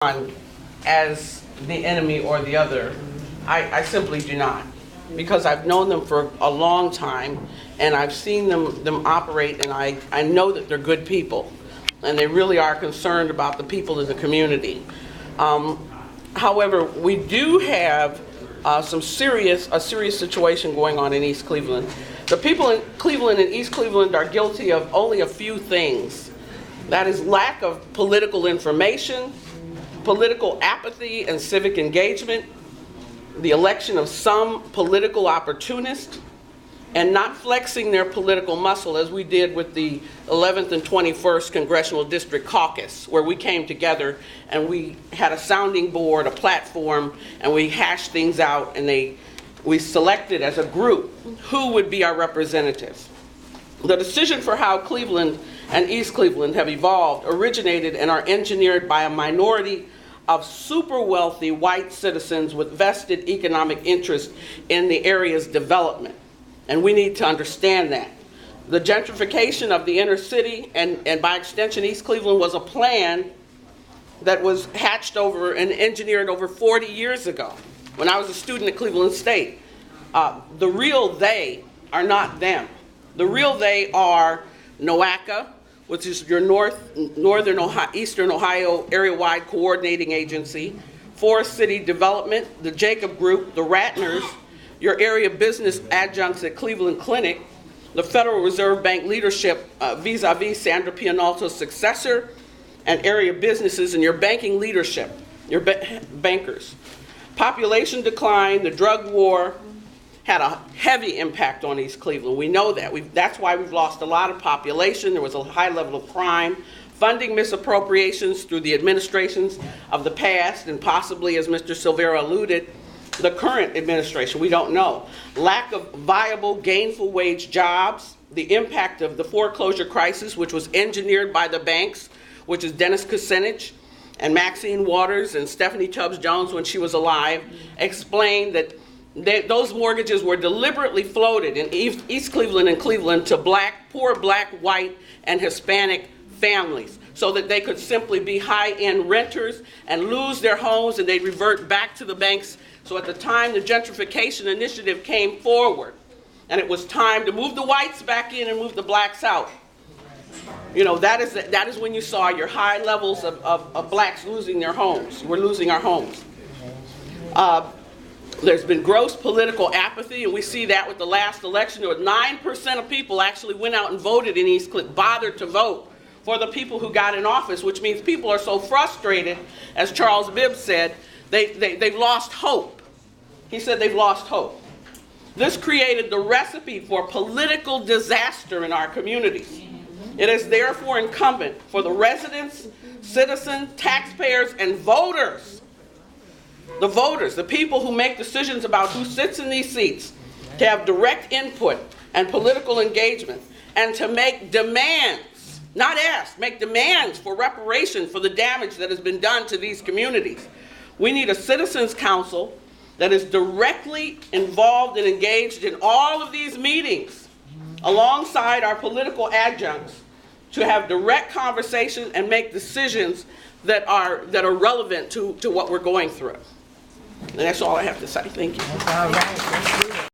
one as the enemy or the other. I simply do not, because I've known them for a long time and I've seen them operate, and I know that they're good people and they really are concerned about the people in the community. However, we do have a serious situation going on in East Cleveland. The people in Cleveland and East Cleveland are guilty of only a few things. That is lack of political information, political apathy and civic engagement, the election of some political opportunists, and not flexing their political muscle as we did with the 11th and 21st Congressional District Caucus, where we came together and we had a sounding board, a platform, and we hashed things out, and we selected as a group who would be our representatives. The decision for how Cleveland and East Cleveland have evolved originated and are engineered by a minority of super wealthy white citizens with vested economic interest in the area's development. And we need to understand that. The gentrification of the inner city and by extension East Cleveland was a plan that was hatched over and engineered over 40 years ago when I was a student at Cleveland State. The real they are not them. The real they are NOACA, which is your Eastern Ohio area-wide coordinating agency, Forest City Development, the Jacob Group, the Ratners, your area business adjuncts at Cleveland Clinic, the Federal Reserve Bank leadership vis-a-vis Sandra Pianalto's successor, and area businesses and your banking leadership, your bankers. Population decline, the drug war, had a heavy impact on East Cleveland. We know that. That's why we've lost a lot of population. There was a high level of crime, funding misappropriations through the administrations of the past, and possibly, as Mr. Silvera alluded, the current administration. We don't know. Lack of viable, gainful wage jobs, the impact of the foreclosure crisis, which was engineered by the banks, which is Dennis Kucinich and Maxine Waters and Stephanie Tubbs Jones when she was alive, explained that those mortgages were deliberately floated in East Cleveland and Cleveland to poor black, white, and Hispanic families so that they could simply be high-end renters and lose their homes, and they'd revert back to the banks. So at the time the gentrification initiative came forward and it was time to move the whites back in and move the blacks out, you know, that is when you saw your high levels of blacks losing their homes. We're losing our homes. There's been gross political apathy, and we see that with the last election. There was 9% of people actually went out and voted in East Cleveland, bothered to vote for the people who got in office, which means people are so frustrated, as Charles Bibb said, they've lost hope. He said they've lost hope. This created the recipe for political disaster in our communities. It is therefore incumbent for the residents, citizens, taxpayers, and voters, the people who make decisions about who sits in these seats, to have direct input and political engagement, and to make demands, not ask, make demands for reparation for the damage that has been done to these communities. We need a citizens council that is directly involved and engaged in all of these meetings alongside our political adjuncts to have direct conversations and make decisions that are relevant to what we're going through. And that's all I have to say. Thank you. All right.